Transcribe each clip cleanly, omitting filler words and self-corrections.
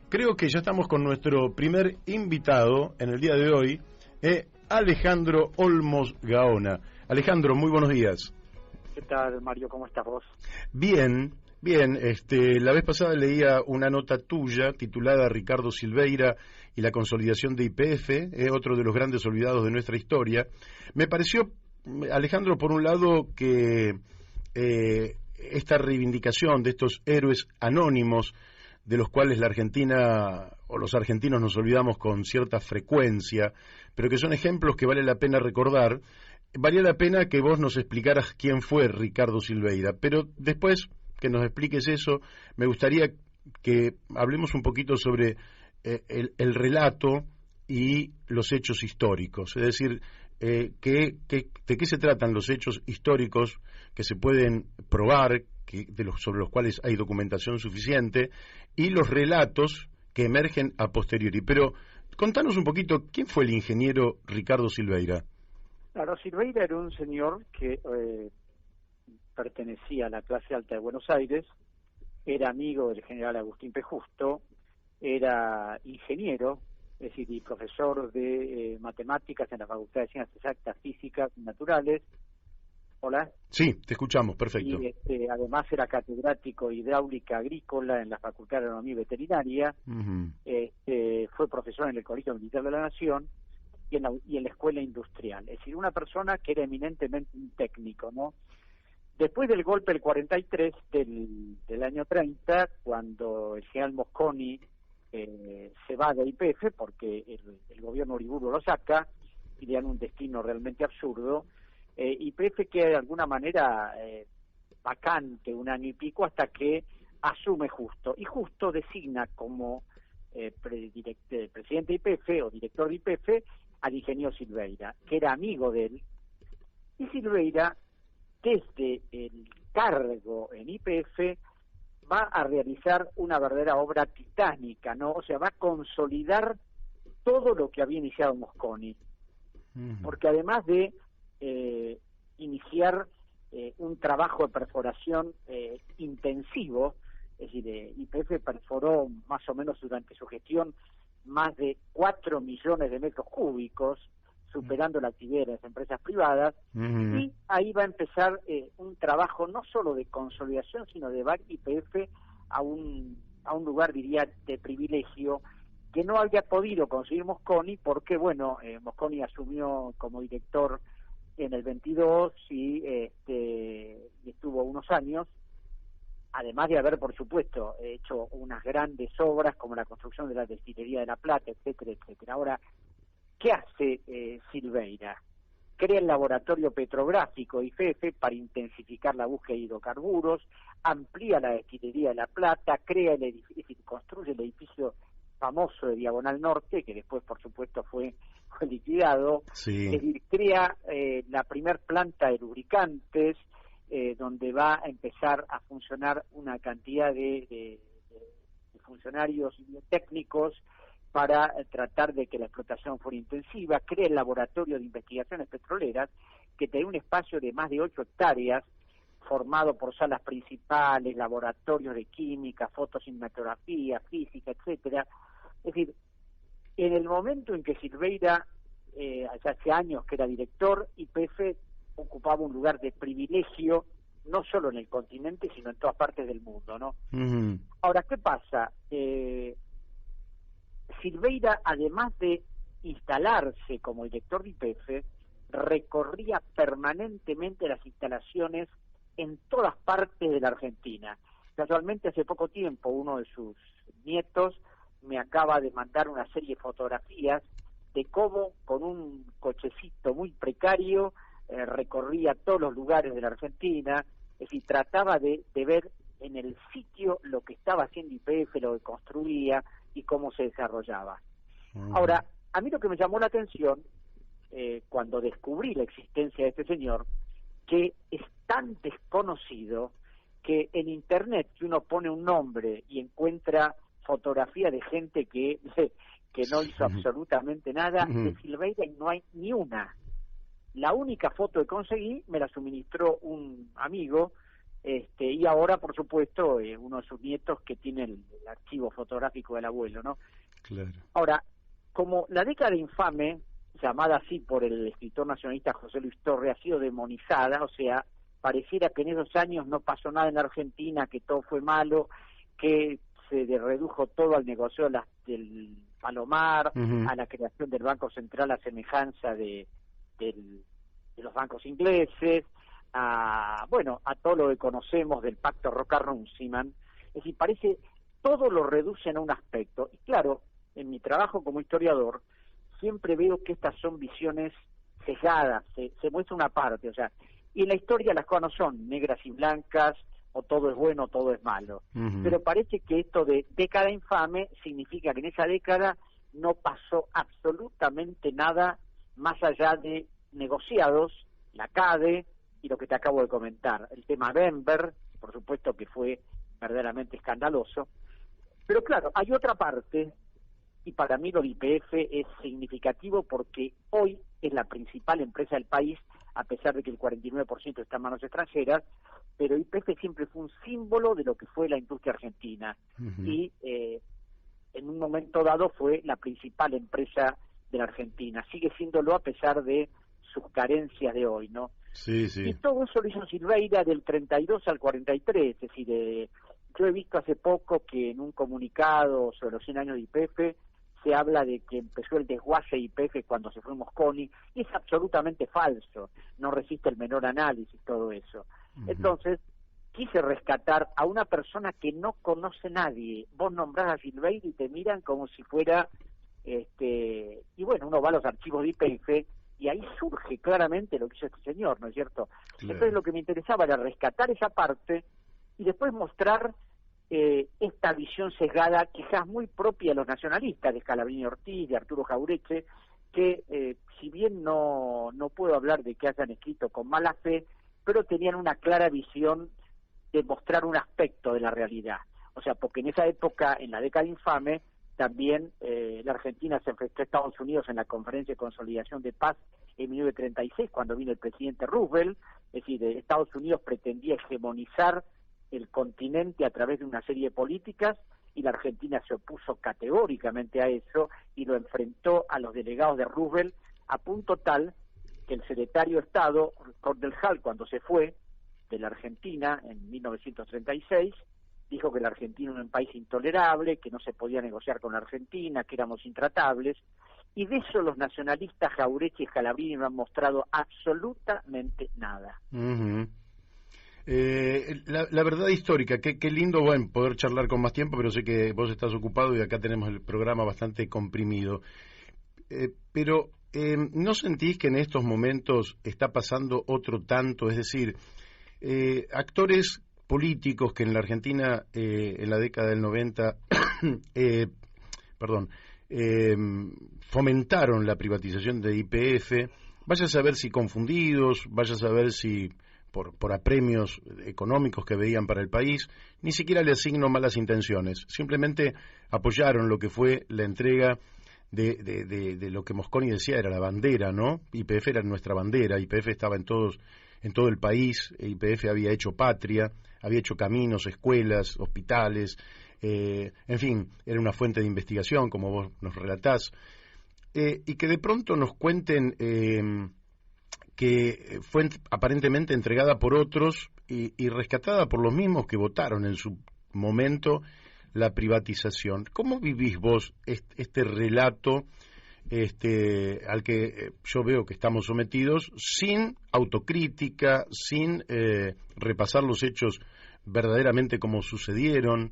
Creo que ya estamos con nuestro primer invitado en el día de hoy, Alejandro Olmos Gaona. Alejandro, muy buenos días. ¿Qué tal, Mario? ¿Cómo estás vos? Bien, bien. La vez pasada leía una nota tuya titulada Ricardo Silveira y la consolidación de YPF, otro de los grandes olvidados de nuestra historia. Me pareció, Alejandro, por un lado, que esta reivindicación de estos héroes anónimos, de los cuales la Argentina o los argentinos nos olvidamos con cierta frecuencia, pero que son ejemplos que vale la pena recordar. Valía la pena que vos nos explicaras quién fue Ricardo Silveira, pero después que nos expliques eso, me gustaría que hablemos un poquito sobre el relato y los hechos históricos, es decir, de qué se tratan los hechos históricos que se pueden probar, sobre los cuales hay documentación suficiente, y los relatos que emergen a posteriori. Pero contanos un poquito, ¿quién fue el ingeniero Ricardo Silveira? Claro, Silveira era un señor que pertenecía a la clase alta de Buenos Aires, era amigo del general Agustín P. Justo, era ingeniero, es decir, y profesor de matemáticas en la Facultad de Ciencias Exactas, Físicas y Naturales. Hola. Sí, te escuchamos, perfecto. Y además era catedrático de hidráulica agrícola en la Facultad de Agronomía y Veterinaria. Fue profesor en el Colegio Militar de la Nación y en la Escuela Industrial. Es decir, una persona que era eminentemente un técnico, ¿no? Después del golpe del 43 del año 30, cuando el general Mosconi se va de YPF porque el gobierno Uriburu lo saca y le dan un destino realmente absurdo, YPF queda de alguna manera vacante un año y pico hasta que asume Justo, y Justo designa como presidente de YPF o director de YPF al ingeniero Silveira, que era amigo de él, y Silveira, desde el cargo en YPF, va a realizar una verdadera obra titánica, ¿no? O sea, va a consolidar todo lo que había iniciado Mosconi, porque además de iniciar un trabajo de perforación intensivo, es decir, YPF perforó más o menos durante su gestión más de 4 millones de metros cúbicos, superando la actividad de las empresas privadas, y ahí va a empezar un trabajo no solo de consolidación, sino de llevar YPF a un lugar, diría, de privilegio, que no había podido conseguir Mosconi, porque, bueno, Mosconi asumió como director en el 22 y estuvo unos años, además de haber, por supuesto, hecho unas grandes obras como la construcción de la destilería de La Plata, etcétera, etcétera. Ahora, ¿qué hace Silveira? Crea el laboratorio petrográfico YPF para intensificar la búsqueda de hidrocarburos, amplía la destilería de La Plata, crea el edificio, construye el edificio famoso de Diagonal Norte, que después, por supuesto, fue liquidado. Sí. Es decir, crea la primer planta de lubricantes, donde va a empezar a funcionar una cantidad de funcionarios y técnicos para tratar de que la explotación fuera intensiva. Crea el laboratorio de investigaciones petroleras, que tiene un espacio de más de 8 hectáreas, formado por salas principales, laboratorios de química, fotocinematografía, física, etcétera. Es decir, en el momento en que Silveira, hace años que era director, YPF ocupaba un lugar de privilegio, no solo en el continente, sino en todas partes del mundo, ¿no? Ahora, ¿qué pasa? Silveira, además de instalarse como director de YPF, recorría permanentemente las instalaciones en todas partes de la Argentina. Casualmente, hace poco tiempo, uno de sus nietos me acaba de mandar una serie de fotografías de cómo, con un cochecito muy precario, recorría todos los lugares de la Argentina, es decir, trataba de ver en el sitio lo que estaba haciendo YPF, lo que construía y cómo se desarrollaba. Ahora, a mí lo que me llamó la atención, cuando descubrí la existencia de este señor, que es tan desconocido que en Internet, si uno pone un nombre y encuentra fotografía de gente que no hizo absolutamente nada, de Silveira no hay ni una. La única foto que conseguí me la suministró un amigo y ahora, por supuesto, uno de sus nietos que tiene el archivo fotográfico del abuelo, ¿no? Claro. Ahora, como la década infame, llamada así por el escritor nacionalista José Luis Torre, ha sido demonizada, o sea, pareciera que en esos años no pasó nada en la Argentina, que todo fue malo, que se redujo todo al negocio del Palomar, a la creación del Banco Central a semejanza de los bancos ingleses, a todo lo que conocemos del pacto Roca-Runciman. Es decir, parece, todo lo reducen a un aspecto. Y claro, en mi trabajo como historiador, siempre veo que estas son visiones sesgadas, se muestra una parte, o sea, y en la historia las cosas no son negras y blancas, o todo es bueno o todo es malo. Pero parece que esto de década infame significa que en esa década no pasó absolutamente nada más allá de negociados, la CADE y lo que te acabo de comentar. El tema Bember, por supuesto que fue verdaderamente escandaloso. Pero claro, hay otra parte, y para mí lo de YPF es significativo porque hoy es la principal empresa del país, a pesar de que el 49% está en manos extranjeras, pero YPF siempre fue un símbolo de lo que fue la industria argentina. Y en un momento dado fue la principal empresa de la Argentina. Sigue siéndolo a pesar de sus carencias de hoy, ¿no? Sí, sí. Y todo eso lo hizo Silveira del 32 al 43, es decir, yo he visto hace poco que en un comunicado sobre los 100 años de YPF se habla de que empezó el desguace de YPF cuando se fue Mosconi, y es absolutamente falso, no resiste el menor análisis todo eso. Entonces, quise rescatar a una persona que no conoce nadie. Vos nombrás a Silveira y te miran como si fuera, y bueno, uno va a los archivos de YPF y ahí surge claramente lo que hizo este señor, ¿no es cierto? Claro. Entonces lo que me interesaba era rescatar esa parte y después mostrar esta visión sesgada, quizás muy propia de los nacionalistas, de Scalabrini Ortiz, de Arturo Jauretche, que si bien no puedo hablar de que hayan escrito con mala fe, pero tenían una clara visión de mostrar un aspecto de la realidad. O sea, porque en esa época, en la década infame, también la Argentina se enfrentó a Estados Unidos en la Conferencia de Consolidación de Paz en 1936, cuando vino el presidente Roosevelt. Es decir, Estados Unidos pretendía hegemonizar el continente a través de una serie de políticas, y la Argentina se opuso categóricamente a eso y lo enfrentó a los delegados de Roosevelt, a punto tal que el secretario de Estado, Cordell Hull, cuando se fue de la Argentina en 1936, dijo que la Argentina era un país intolerable, que no se podía negociar con la Argentina, que éramos intratables, y de eso los nacionalistas Jauretche y Scalabrini no han mostrado absolutamente nada. La verdad histórica, qué lindo poder charlar con más tiempo, pero sé que vos estás ocupado y acá tenemos el programa bastante comprimido. Pero ¿no sentís que en estos momentos está pasando otro tanto? Es decir, actores políticos que en la Argentina en la década del 90 fomentaron la privatización de YPF, vaya a saber si confundidos, vaya a saber si por apremios económicos que veían para el país, ni siquiera le asigno malas intenciones, simplemente apoyaron lo que fue la entrega de lo que Mosconi decía era la bandera, ¿no? YPF era nuestra bandera, YPF estaba en todo el país, YPF había hecho patria, había hecho caminos, escuelas, hospitales, en fin, era una fuente de investigación, como vos nos relatás, y que de pronto nos cuenten que fue aparentemente entregada por otros y rescatada por los mismos que votaron en su momento la privatización. ¿Cómo vivís vos este relato al que yo veo que estamos sometidos sin autocrítica, sin repasar los hechos verdaderamente como sucedieron?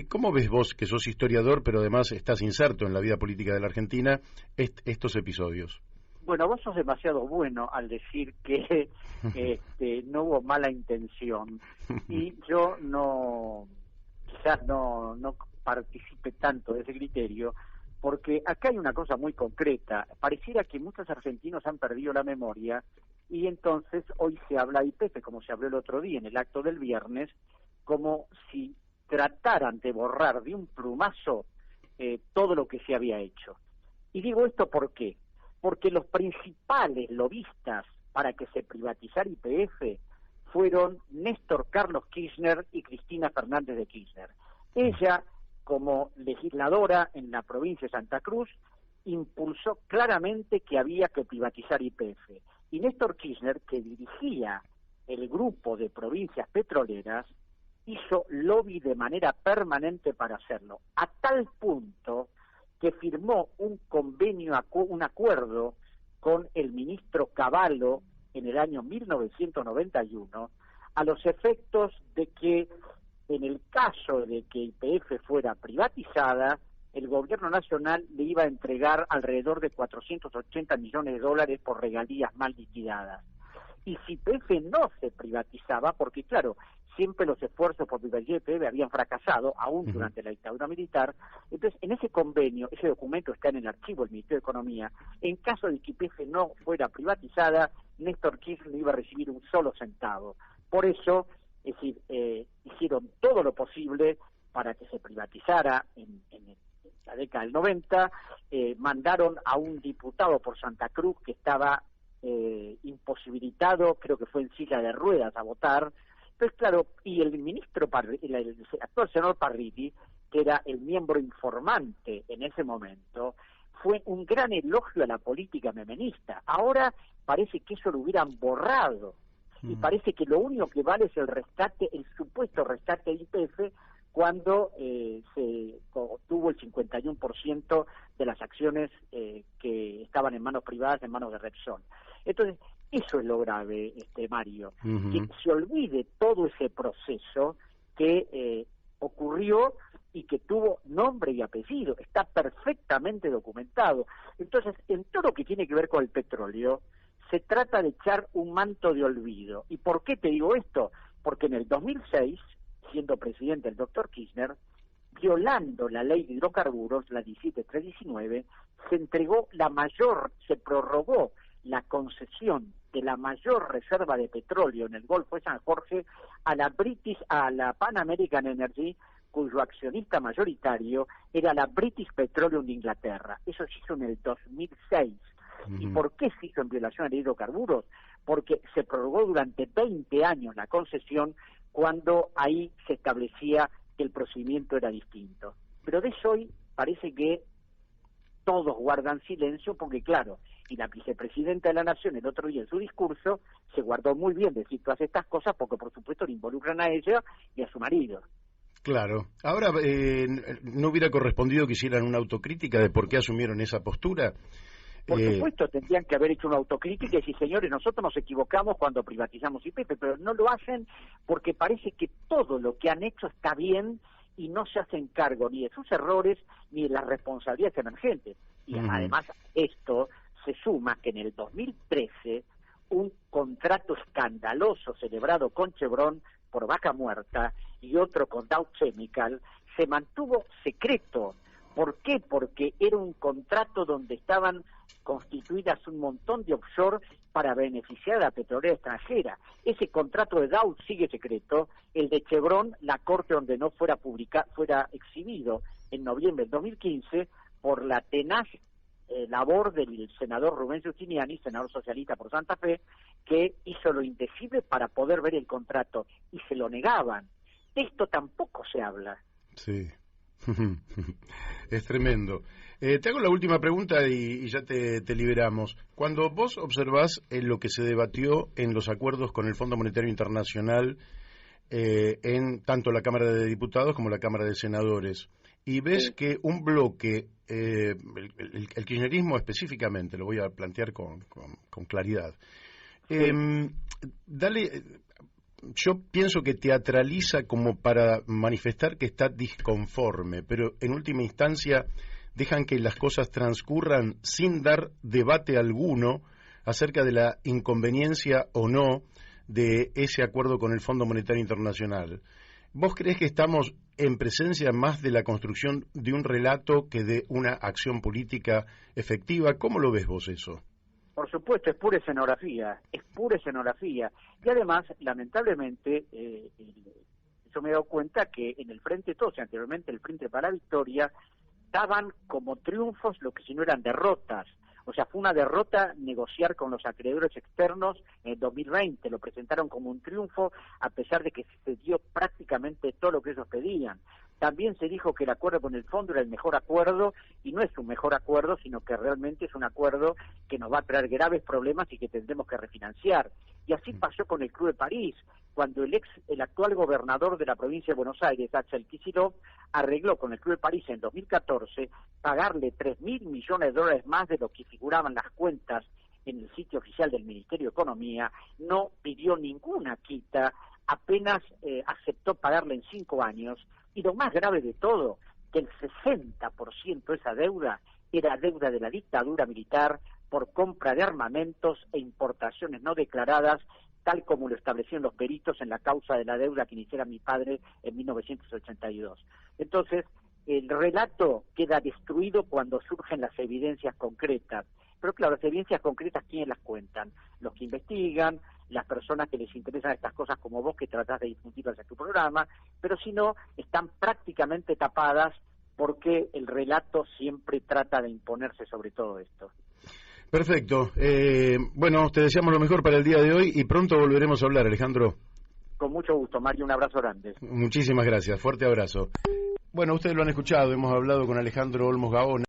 ¿Cómo ves vos, que sos historiador, pero además estás inserto en la vida política de la Argentina, estos episodios? Bueno, vos sos demasiado bueno al decir que no hubo mala intención, y yo quizás no participe tanto de ese criterio, porque acá hay una cosa muy concreta. Pareciera que muchos argentinos han perdido la memoria y entonces hoy se habla de YPF, como se habló el otro día en el acto del viernes, como si trataran de borrar de un plumazo todo lo que se había hecho. Y digo esto ¿por qué? Porque los principales lobistas para que se privatizara YPF fueron Néstor Carlos Kirchner y Cristina Fernández de Kirchner. Ella, como legisladora en la provincia de Santa Cruz, impulsó claramente que había que privatizar YPF. Y Néstor Kirchner, que dirigía el grupo de provincias petroleras, hizo lobby de manera permanente para hacerlo, a tal punto que firmó un convenio, un acuerdo con el ministro Cavallo en el año 1991, a los efectos de que en el caso de que YPF fuera privatizada, el gobierno nacional le iba a entregar alrededor de 480 millones de dólares por regalías mal liquidadas. Y si YPF no se privatizaba, porque claro, siempre los esfuerzos por privatizar YPF habían fracasado, aún durante la dictadura militar, entonces en ese convenio, ese documento está en el archivo del Ministerio de Economía, en caso de que YPF no fuera privatizada, Néstor Kirchner no iba a recibir un solo centavo. Por eso, es decir, hicieron todo lo posible para que se privatizara en la década del 90, mandaron a un diputado por Santa Cruz que estaba imposibilitado, creo que fue en silla de ruedas, a votar. Entonces, claro, y el ministro, el actual senador Parrilli, que era el miembro informante en ese momento, fue un gran elogio a la política menemista. Ahora parece que eso lo hubieran borrado, y parece que lo único que vale es el rescate, el supuesto rescate de YPF, cuando se obtuvo el 51% de las acciones que estaban en manos privadas, en manos de Repsol. Entonces, eso es lo grave, Mario, que se olvide todo ese proceso que ocurrió y que tuvo nombre y apellido, está perfectamente documentado. Entonces, en todo lo que tiene que ver con el petróleo, se trata de echar un manto de olvido. ¿Y por qué te digo esto? Porque en el 2006, siendo presidente el doctor Kirchner, violando la ley de hidrocarburos, la 17319, se prorrogó la concesión de la mayor reserva de petróleo en el Golfo de San Jorge a la Pan American Energy, cuyo accionista mayoritario era la British Petroleum de Inglaterra. Eso se hizo en el 2006. ¿Y por qué se hizo en violación a la ley de hidrocarburos? Porque se prorrogó durante 20 años la concesión, cuando ahí se establecía que el procedimiento era distinto. Pero de eso hoy parece que todos guardan silencio, porque claro, y la vicepresidenta de la Nación el otro día en su discurso se guardó muy bien de decir todas estas cosas, porque por supuesto le involucran a ella y a su marido. Claro. Ahora, ¿no hubiera correspondido que hicieran una autocrítica de por qué asumieron esa postura? Por supuesto, tendrían que haber hecho una autocrítica y decir, señores, nosotros nos equivocamos cuando privatizamos YPF, pero no lo hacen porque parece que todo lo que han hecho está bien y no se hacen cargo ni de sus errores ni de las responsabilidades emergentes. Y además esto se suma que en el 2013 un contrato escandaloso celebrado con Chevron por Vaca Muerta y otro con Dow Chemical se mantuvo secreto. ¿Por qué? Porque era un contrato donde estaban constituidas un montón de offshore para beneficiar a la petrolera extranjera. Ese contrato de Dow sigue secreto. El de Chevron, la Corte ordenó fuera exhibido en noviembre del 2015 por la tenaz labor del senador Rubén Giustiniani, senador socialista por Santa Fe, que hizo lo indecible para poder ver el contrato y se lo negaban. De esto tampoco se habla. Sí. Es tremendo. Te hago la última pregunta y ya te liberamos. Cuando vos observás lo que se debatió en los acuerdos con el Fondo Monetario Internacional en tanto la Cámara de Diputados como la Cámara de Senadores, y ves que un bloque, el kirchnerismo específicamente, lo voy a plantear con claridad, yo pienso que teatraliza como para manifestar que está disconforme, pero en última instancia dejan que las cosas transcurran sin dar debate alguno acerca de la inconveniencia o no de ese acuerdo con el Fondo Monetario Internacional. ¿Vos creés que estamos en presencia más de la construcción de un relato que de una acción política efectiva? ¿Cómo lo ves vos eso? Por supuesto, es pura escenografía. Y además, lamentablemente, yo me he dado cuenta que en el Frente Todos, y anteriormente el Frente para la Victoria, daban como triunfos lo que si no eran derrotas. O sea, fue una derrota negociar con los acreedores externos en 2020. Lo presentaron como un triunfo, a pesar de que se dio prácticamente todo lo que ellos pedían. También se dijo que el acuerdo con el fondo era el mejor acuerdo, y no es un mejor acuerdo, sino que realmente es un acuerdo que nos va a traer graves problemas y que tendremos que refinanciar. Y así pasó con el Club de París, cuando el actual gobernador de la provincia de Buenos Aires, Axel Kicillof, arregló con el Club de París en 2014 pagarle $3.000 millones más de lo que figuraban las cuentas en el sitio oficial del Ministerio de Economía. No pidió ninguna quita, apenas aceptó pagarle en 5 años, y lo más grave de todo, que el 60% de esa deuda era deuda de la dictadura militar por compra de armamentos e importaciones no declaradas, tal como lo establecieron los peritos en la causa de la deuda que iniciara mi padre en 1982. Entonces, el relato queda destruido cuando surgen las evidencias concretas. Pero claro, las evidencias concretas, ¿quiénes las cuentan? Los que investigan, las personas que les interesan estas cosas como vos, que tratás de difundirlas en tu programa, pero si no, están prácticamente tapadas porque el relato siempre trata de imponerse sobre todo esto. Perfecto. Bueno, te deseamos lo mejor para el día de hoy y pronto volveremos a hablar, Alejandro. Con mucho gusto, Mario, un abrazo grande. Muchísimas gracias, fuerte abrazo. Bueno, ustedes lo han escuchado, hemos hablado con Alejandro Olmos Gaona.